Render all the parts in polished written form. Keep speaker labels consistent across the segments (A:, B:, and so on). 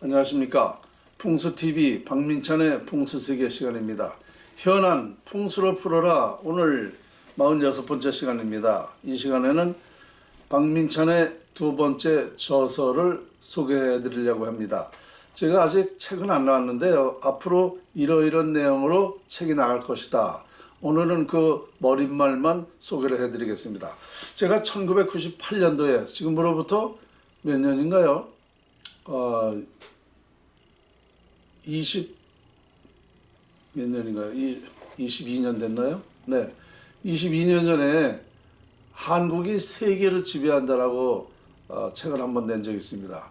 A: 안녕하십니까. 풍수TV 박민찬의 풍수세계 시간입니다. 현안 풍수를 풀어라. 오늘 46번째 시간입니다. 이 시간에는 박민찬의 두 번째 저서를 소개해 드리려고 합니다. 제가 아직 책은 안 나왔는데요. 앞으로 이러이런 내용으로 책이 나갈 것이다. 오늘은 그 머릿말만 소개를 해 드리겠습니다. 제가 1998년도에 지금으로부터 몇 년인가요? 몇 년인가요? 22년 됐나요? 네. 22년 전에 한국이 세계를 지배한다라고 책을 한번 낸 적이 있습니다.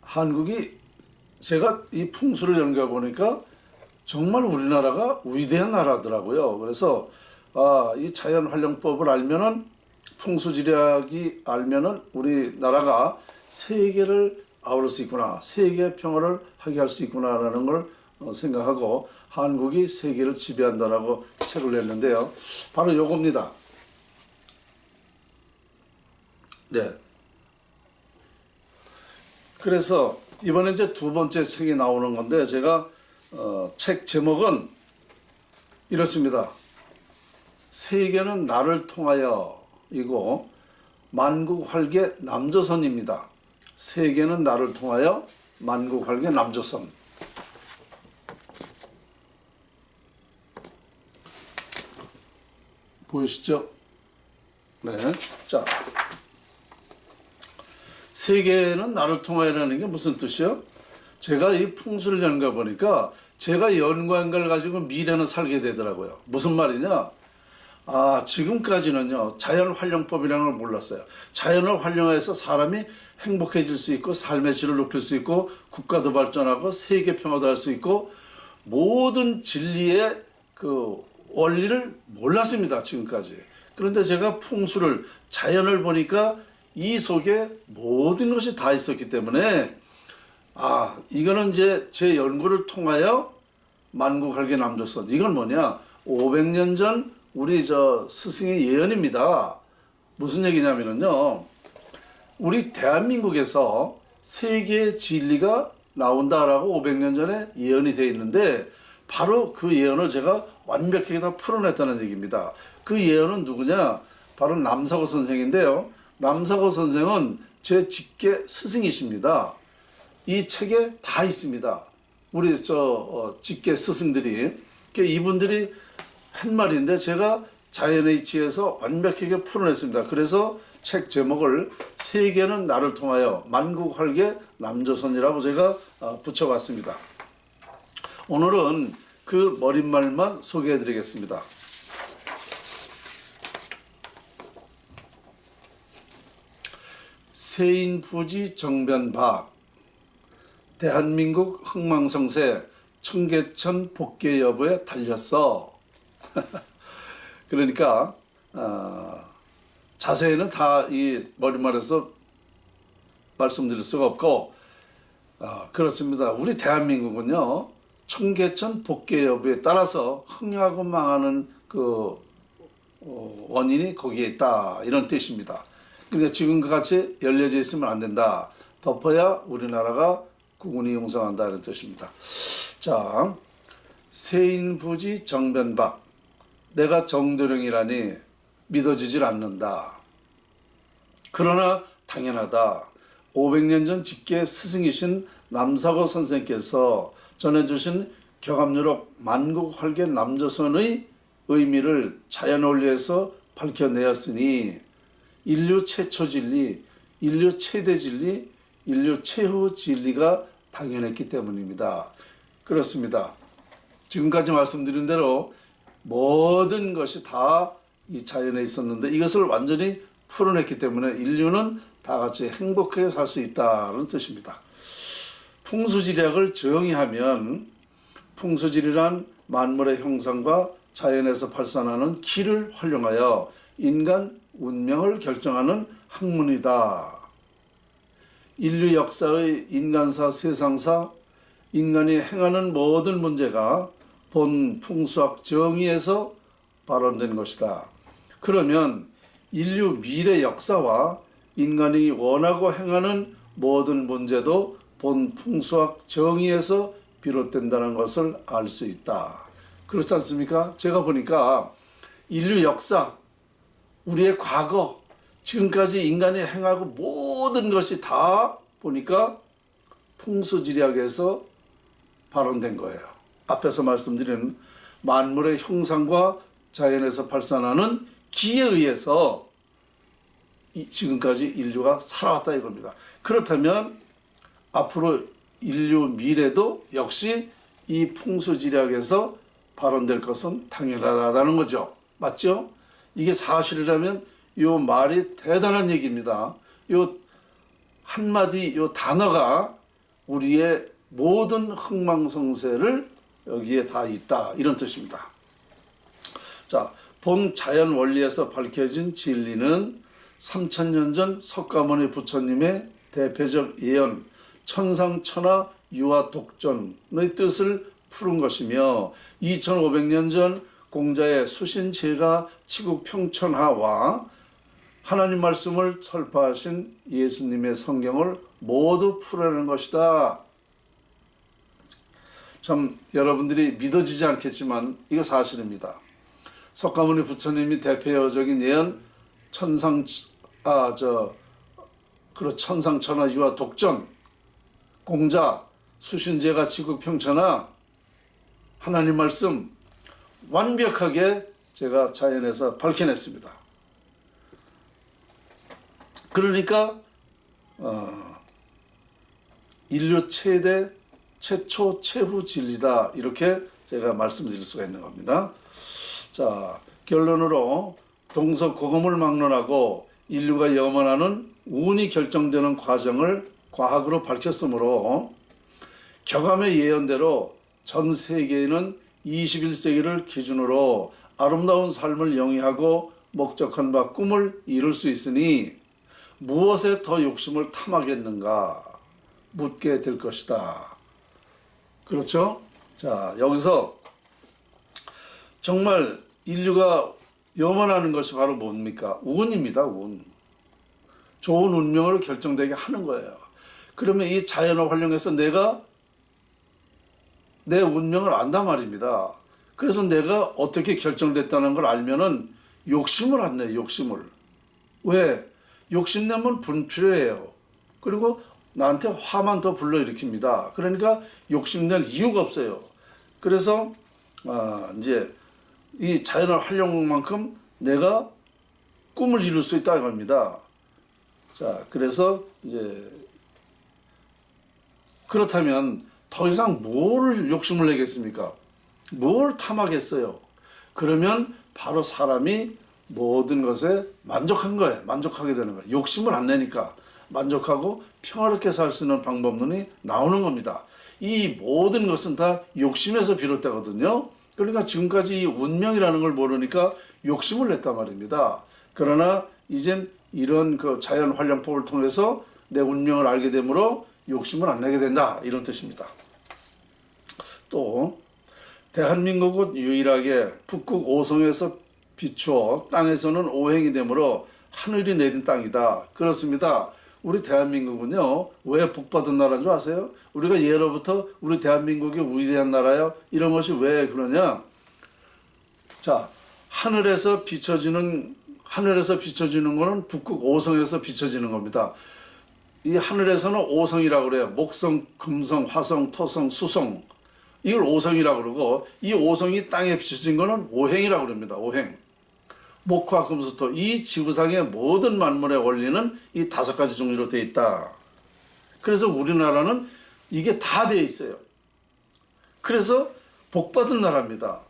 A: 한국이 제가 이 풍수를 연구해 보니까 정말 우리나라가 위대한 나라더라고요. 그래서 이 자연활용법을 알면은 풍수지리학이 알면은 우리나라가 세계를 아우를 수 있구나, 세계 평화를 하게 할 수 있구나라는 걸 생각하고 한국이 세계를 지배한다라고 책을 냈는데요. 바로 요겁니다. 네. 그래서 이번에 이제 두 번째 책이 나오는 건데 제가 책 제목은 이렇습니다. 세계는 나를 통하여 이고 만국활계 남조선입니다. 세계는 나를 통하여 만국활계 남조선. 보이시죠? 네. 자, 세계는 나를 통하여라는 게 무슨 뜻이요? 제가 이 풍수를 연구해 보니까 제가 연구한 걸 가지고 미래는 살게 되더라고요. 무슨 말이냐? 지금까지는요, 자연활용법이라는 걸 몰랐어요. 자연을 활용해서 사람이 행복해질 수 있고, 삶의 질을 높일 수 있고, 국가도 발전하고, 세계 평화도 할 수 있고, 모든 진리의 그 원리를 몰랐습니다, 지금까지. 그런데 제가 풍수를, 자연을 보니까 이 속에 모든 것이 다 있었기 때문에, 이거는 이제 제 연구를 통하여 만국활계 남조선. 이건 뭐냐? 500년 전 우리 스승의 예언입니다. 무슨 얘기냐면요. 우리 대한민국에서 세계의 진리가 나온다라고 500년 전에 예언이 되어 있는데 바로 그 예언을 제가 완벽하게 다 풀어냈다는 얘기입니다. 그 예언은 누구냐? 바로 남사고 선생인데요. 남사고 선생은 제 직계 스승이십니다. 이 책에 다 있습니다. 우리 직계 스승들이. 이분들이 한 말인데 제가 자연의 이치에서 완벽하게 풀어냈습니다. 그래서 책 제목을 세계는 나를 통하여 만국활계 남조선이라고 제가 붙여봤습니다. 오늘은 그 머릿말만 소개해 드리겠습니다. 세인부지 정변박 대한민국 흥망성쇠 청계천 복개 여부에 달렸어. 그러니까 자세히는 다 이 머릿말에서 말씀드릴 수가 없고 그렇습니다. 우리 대한민국은요 청계천 복개 여부에 따라서 흥하고 망하는 그 원인이 거기에 있다 이런 뜻입니다. 그러니까 지금과 같이 열려져 있으면 안 된다. 덮어야 우리나라가 국운이 용성한다 이런 뜻입니다. 자, 세인부지 정변박 내가 정도령이라니 믿어지질 않는다. 그러나 당연하다. 500년 전 직계 스승이신 남사고 선생께서 전해주신 격압유록 만국활계 남조선의 의미를 자연원리에서 밝혀내었으니 인류 최초 진리, 인류 최대 진리, 인류 최후 진리가 당연했기 때문입니다. 그렇습니다. 지금까지 말씀드린 대로 모든 것이 다 이 자연에 있었는데 이것을 완전히 풀어냈기 때문에 인류는 다 같이 행복하게 살 수 있다는 뜻입니다. 풍수지리학을 정의하면 풍수지리란 만물의 형상과 자연에서 발산하는 기를 활용하여 인간 운명을 결정하는 학문이다. 인류 역사의 인간사, 세상사, 인간이 행하는 모든 문제가 본 풍수학 정의에서 발원된 것이다. 그러면 인류 미래 역사와 인간이 원하고 행하는 모든 문제도 본 풍수학 정의에서 비롯된다는 것을 알 수 있다. 그렇지 않습니까? 제가 보니까 인류 역사, 우리의 과거, 지금까지 인간이 행하고 모든 것이 다 보니까 풍수지리학에서 발원된 거예요. 앞에서 말씀드린 만물의 형상과 자연에서 발산하는 기에 의해서 지금까지 인류가 살아왔다 이겁니다. 그렇다면 앞으로 인류 미래도 역시 이 풍수지리학에서 발원될 것은 당연하다는 거죠. 맞죠? 이게 사실이라면 이 말이 대단한 얘기입니다. 이 한마디 이 단어가 우리의 모든 흥망성쇠를 여기에 다 있다 이런 뜻입니다. 자, 본 자연 원리에서 밝혀진 진리는 3000년 전 석가모니 부처님의 대표적 예언 천상천하 유화독존의 뜻을 푸른 것이며 2500년 전 공자의 수신제가 치국평천하와 하나님 말씀을 설파하신 예수님의 성경을 모두 풀어내는 것이다. 참 여러분들이 믿어지지 않겠지만 이거 사실입니다. 석가모니 부처님이 대표적인 예언 천상천하 유화독존 공자 수신제가 치국평천하 하나님 말씀 완벽하게 제가 자연에서 밝혀냈습니다. 그러니까 인류 최초 최후 진리다 이렇게 제가 말씀드릴 수가 있는 겁니다. 자, 결론으로 동서고금을 막론하고 인류가 염원하는 운이 결정되는 과정을 과학으로 밝혔으므로 격암의 예언대로 전 세계에는 21세기를 기준으로 아름다운 삶을 영위하고 목적한 바 꿈을 이룰 수 있으니 무엇에 더 욕심을 탐하겠는가 묻게 될 것이다. 그렇죠? 자, 여기서 정말 인류가 염원하는 것이 바로 뭡니까? 운입니다. 운. 좋은 운명으로 결정되게 하는 거예요. 그러면 이 자연을 활용해서 내가 내 운명을 안단 말입니다. 그래서 내가 어떻게 결정됐다는 걸 알면은 욕심을 안 내요. 욕심을. 왜? 욕심내면 분필해요. 그리고 나한테 화만 더 불러일으킵니다. 그러니까 욕심낼 이유가 없어요. 그래서 이제 이 자연을 활용한 만큼 내가 꿈을 이룰 수 있다 이겁니다. 자, 그래서 이제 그렇다면 더 이상 뭘 욕심을 내겠습니까? 뭘 탐하겠어요? 그러면 바로 사람이 모든 것에 만족한 거예요. 만족하게 되는 거예요. 욕심을 안 내니까 만족하고 평화롭게 살 수 있는 방법론이 나오는 겁니다. 이 모든 것은 다 욕심에서 비롯되거든요. 그러니까 지금까지 이 운명이라는 걸 모르니까 욕심을 냈단 말입니다. 그러나 이젠 이런 그 자연 활용법을 통해서 내 운명을 알게 되므로 욕심을 안 내게 된다 이런 뜻입니다. 또 대한민국은 유일하게 북극 오성에서 비추어 땅에서는 오행이 되므로 하늘이 내린 땅이다. 그렇습니다. 우리 대한민국은요 왜 복받은 나라인 줄 아세요? 우리가 예로부터 우리 대한민국이 위대한 나라요 이런 것이 왜 그러냐? 자, 하늘에서 비춰지는 거는 북극 오성에서 비춰지는 겁니다. 이 하늘에서는 오성이라고 그래요. 목성, 금성, 화성, 토성, 수성. 이걸 오성이라고 그러고 이 오성이 땅에 비춰진 거는 오행이라고 그럽니다. 오행. 목화, 금수토. 이 지구상의 모든 만물의 원리는 이 5가지 종류로 되어 있다. 그래서 우리나라는 이게 다 되어 있어요. 그래서 복받은 나라입니다.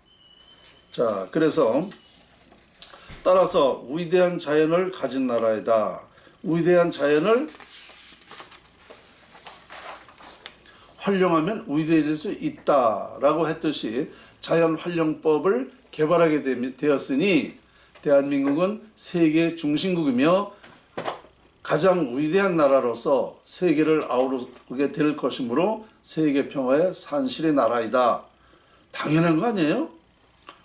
A: 자, 그래서 따라서 위대한 자연을 가진 나라이다. 위대한 자연을 활용하면 위대해질 수 있다라고 했듯이 자연 활용법을 개발하게 되었으니 대한민국은 세계 중심국이며 가장 위대한 나라로서 세계를 아우르게 될 것이므로 세계 평화의 산실의 나라이다. 당연한 거 아니에요?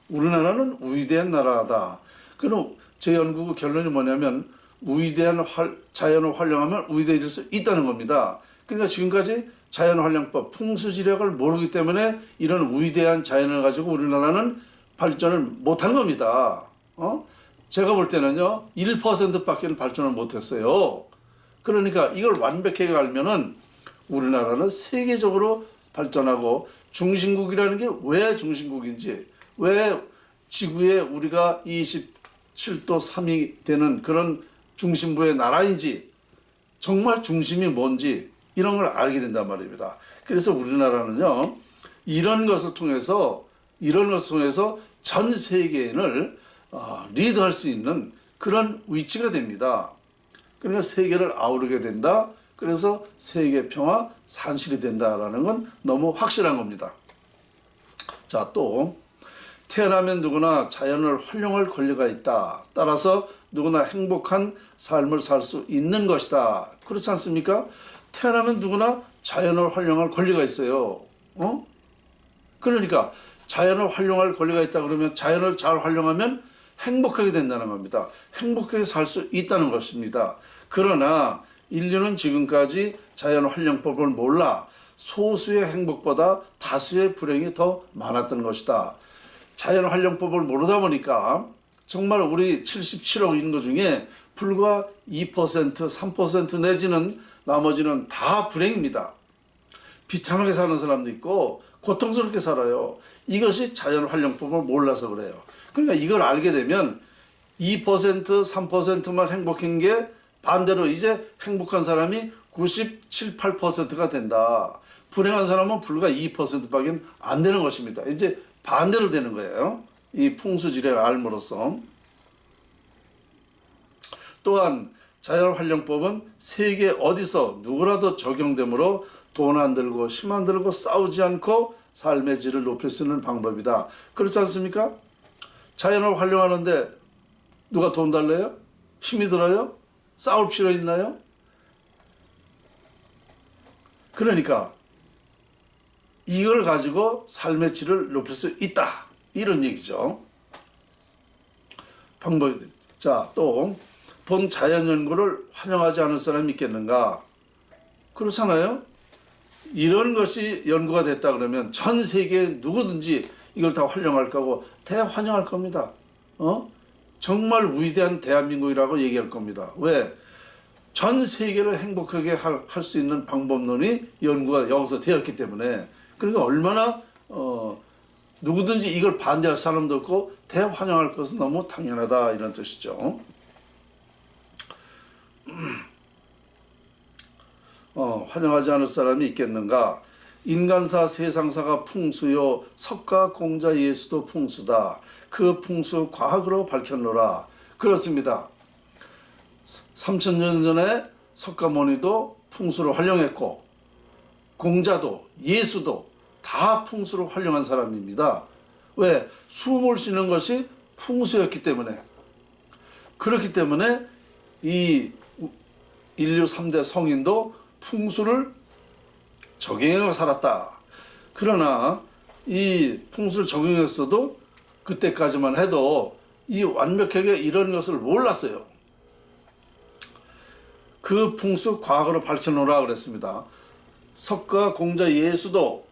A: 우리나라는 위대한 나라다. 그럼 제 연구 결론이 뭐냐면 위대한 자연을 활용하면 위대해질 수 있다는 겁니다. 그러니까 지금까지 자연환경법, 풍수지력을 모르기 때문에 이런 위대한 자연을 가지고 우리나라는 발전을 못한 겁니다. 제가 볼 때는요, 1%밖에 발전을 못했어요. 그러니까 이걸 완벽하게 알면은 우리나라는 세계적으로 발전하고, 중심국이라는 게 왜 중심국인지, 왜 지구에 우리가 27도 3이 되는 그런 중심부의 나라인지, 정말 중심이 뭔지 이런 걸 알게 된단 말입니다. 그래서 우리나라는요, 이런 것을 통해서 전 세계인을 리드할 수 있는 그런 위치가 됩니다. 그러니까 세계를 아우르게 된다. 그래서 세계 평화 산실이 된다라는 건 너무 확실한 겁니다. 자, 또 태어나면 누구나 자연을 활용할 권리가 있다. 따라서 누구나 행복한 삶을 살 수 있는 것이다. 그렇지 않습니까? 태어나면 누구나 자연을 활용할 권리가 있어요. 그러니까 자연을 활용할 권리가 있다 그러면 자연을 잘 활용하면 행복하게 된다는 겁니다. 행복하게 살 수 있다는 것입니다. 그러나 인류는 지금까지 자연활용법을 몰라 소수의 행복보다 다수의 불행이 더 많았던 것이다. 자연활용법을 모르다 보니까 정말 우리 77억 인구 중에 불과 2%, 3% 내지는 나머지는 다 불행입니다. 비참하게 사는 사람도 있고 고통스럽게 살아요. 이것이 자연활용법을 몰라서 그래요. 그러니까 이걸 알게 되면 2%, 3%만 행복한 게 반대로 이제 행복한 사람이 97, 8%가 된다. 불행한 사람은 불과 2%밖에 안 되는 것입니다. 이제 반대로 되는 거예요. 이 풍수지리를 알므로써. 또한 자연활용법은 세계 어디서 누구라도 적용되므로 돈 안 들고 심 안 들고 싸우지 않고 삶의 질을 높일 수 있는 방법이다. 그렇지 않습니까? 자연을 활용하는데 누가 돈 달래요? 힘이 들어요? 싸울 필요 있나요? 그러니까 이걸 가지고 삶의 질을 높일 수 있다. 이런 얘기죠. 방법이. 자, 또 본 자연 연구를 환영하지 않을 사람이 있겠는가? 그렇잖아요. 이런 것이 연구가 됐다 그러면 전 세계 누구든지 이걸 다 활용할 거고 대환영할 겁니다. 정말 위대한 대한민국이라고 얘기할 겁니다. 왜? 전 세계를 행복하게 할 수 있는 방법론이 연구가 여기서 되었기 때문에. 그러니까 얼마나 누구든지 이걸 반대할 사람도 없고 대환영할 것은 너무 당연하다, 이런 뜻이죠. 환영하지 않을 사람이 있겠는가? 인간사 세상사가 풍수요 석가 공자 예수도 풍수다. 그 풍수 과학으로 밝혔노라. 그렇습니다. 3000년 전에 석가모니도 풍수를 활용했고 공자도 예수도 다 풍수를 활용한 사람입니다. 왜? 숨을 쉬는 것이 풍수였기 때문에. 그렇기 때문에 이 인류 3대 성인도 풍수를 적용하고 살았다. 그러나 이 풍수를 적용했어도 그때까지만 해도 이 완벽하게 이런 것을 몰랐어요. 그 풍수 과학으로 밝혀놓으라 그랬습니다. 석가 공자 예수도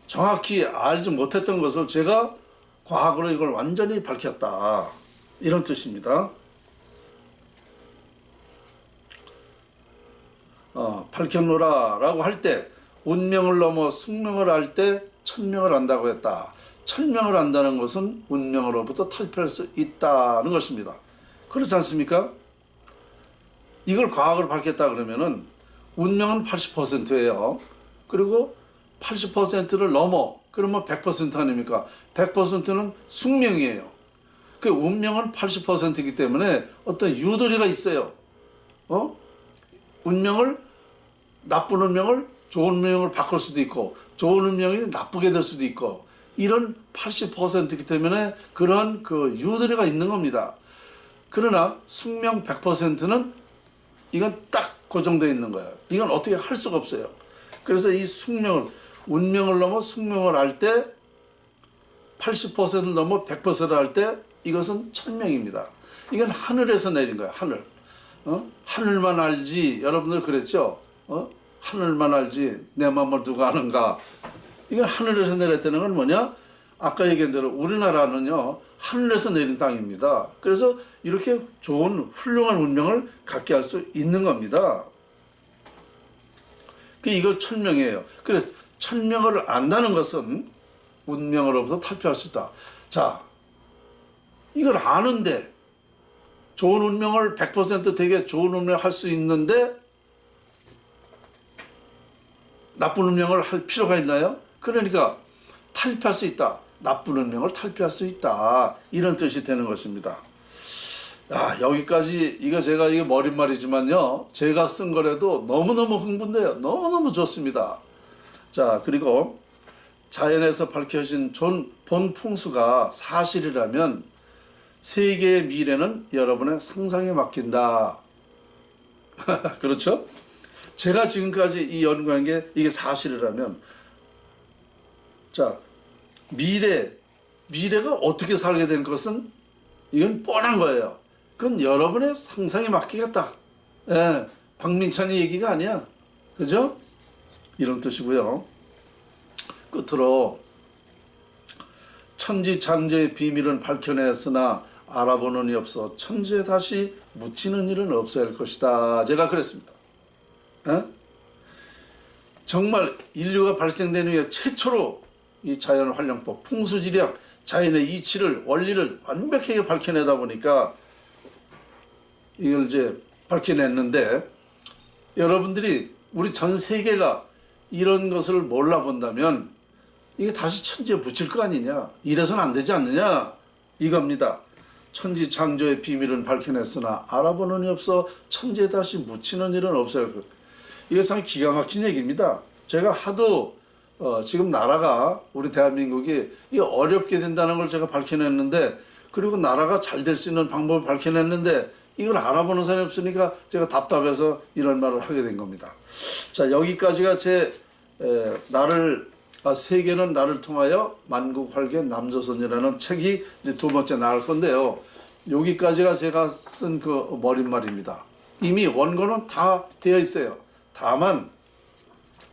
A: 정확히 알지 못했던 것을 제가 과학으로 이걸 완전히 밝혔다. 이런 뜻입니다. 밝혀놓으라 라고 할 때 운명을 넘어 숙명을 알 때 천명을 안다고 했다. 천명을 안다는 것은 운명으로부터 탈피할 수 있다는 것입니다. 그렇지 않습니까? 이걸 과학으로 밝혔다 그러면은 운명은 80%예요. 그리고 80%를 넘어 그러면 100% 아닙니까? 100%는 숙명이에요. 그 운명은 80%이기 때문에 어떤 유도리가 있어요. 운명을, 나쁜 운명을 좋은 운명을 바꿀 수도 있고 좋은 운명이 나쁘게 될 수도 있고, 이런 80%이기 때문에 그런 그 유도리가 있는 겁니다. 그러나 숙명 100%는 이건 딱 고정되어 있는 거예요. 이건 어떻게 할 수가 없어요. 그래서 이 숙명을, 운명을 넘어 숙명을 알 때 80%를 넘어 100%를 할 때 이것은 천명입니다. 이건 하늘에서 내린 거예요. 하늘. 하늘만 알지. 여러분들 그랬죠? 하늘만 알지 내 마음을 누가 아는가. 이건 하늘에서 내렸다는 건 뭐냐? 아까 얘기한 대로 우리나라는요 하늘에서 내린 땅입니다. 그래서 이렇게 좋은 훌륭한 운명을 갖게 할 수 있는 겁니다. 이걸 천명이에요. 그래서 천명을 안다는 것은 운명으로부터 탈피할 수 있다. 자, 이걸 아는데 좋은 운명을 100% 되게 좋은 운명을 할 수 있는데 나쁜 운명을 할 필요가 있나요? 그러니까 탈피할 수 있다. 나쁜 운명을 탈피할 수 있다. 이런 뜻이 되는 것입니다. 여기까지 제가 이게 머릿말이지만요. 제가 쓴 거라도 너무너무 흥분돼요. 너무너무 좋습니다. 자, 그리고 자연에서 밝혀진 본 풍수가 사실이라면 세계의 미래는 여러분의 상상에 맡긴다. 그렇죠? 제가 지금까지 이 연구한 게 이게 사실이라면, 자, 미래가 어떻게 살게 된 것은 이건 뻔한 거예요. 그건 여러분의 상상에 맡기겠다. 예, 박민찬이 얘기가 아니야. 그죠? 이런 뜻이고요. 끝으로 천지창조의 비밀은 밝혀냈으나 알아보는 이 없어 천지에 다시 묻히는 일은 없어야 할 것이다. 제가 그랬습니다. 에? 정말 인류가 발생된 후에 최초로 이 자연활용법, 풍수지리학, 자연의 이치를, 원리를 완벽하게 밝혀내다 보니까 이걸 이제 밝혀냈는데, 여러분들이 우리 전 세계가 이런 것을 몰라본다면 이게 다시 천지에 묻힐 거 아니냐, 이래서는 안 되지 않느냐, 이겁니다. 천지창조의 비밀은 밝혀냈으나 알아보는 이 없어 천지에 다시 묻히는 일은 없어요. 이게 참 기가 막힌 얘기입니다. 제가 하도 지금 나라가, 우리 대한민국이 이게 어렵게 된다는 걸 제가 밝혀냈는데, 그리고 나라가 잘 될 수 있는 방법을 밝혀냈는데 이걸 알아보는 사람이 없으니까 제가 답답해서 이런 말을 하게 된 겁니다. 자, 여기까지가 세계는 나를 통하여 만국활개 남조선이라는 책이 이제 두 번째 나갈 건데요. 여기까지가 제가 쓴 그 머릿말입니다. 이미 원고는 다 되어 있어요. 다만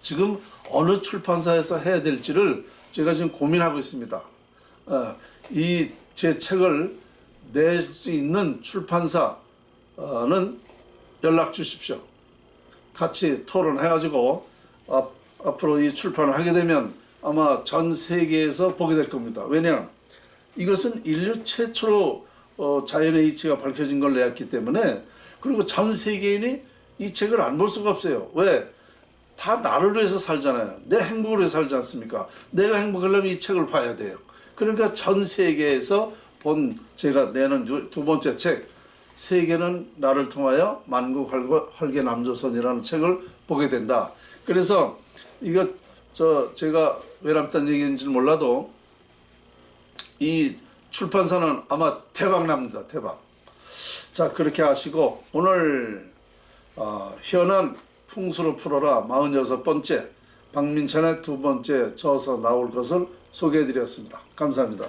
A: 지금 어느 출판사에서 해야 될지를 제가 지금 고민하고 있습니다. 이 제 책을 낼 수 있는 출판사는 연락 주십시오. 같이 토론해가지고 앞으로 이 출판을 하게 되면 아마 전 세계에서 보게 될 겁니다. 왜냐? 이것은 인류 최초로 자연의 이치가 밝혀진 걸 내었기 때문에, 그리고 전 세계인이 이 책을 안 볼 수가 없어요. 왜? 다 나를 위해서 살잖아요. 내 행복을 위해서 살지 않습니까? 내가 행복하려면 이 책을 봐야 돼요. 그러니까 전 세계에서 제가 내는 두 번째 책, 세계는 나를 통하여 만국활개 남조선이라는 책을 보게 된다. 그래서 이거 제가 외람단 얘기인지는 몰라도 이 출판사는 아마 대박 납니다. 대박. 자, 그렇게 하시고 오늘 현안 풍수로 풀어라 46번째 박민찬의 두 번째 저서 나올 것을 소개해 드렸습니다. 감사합니다.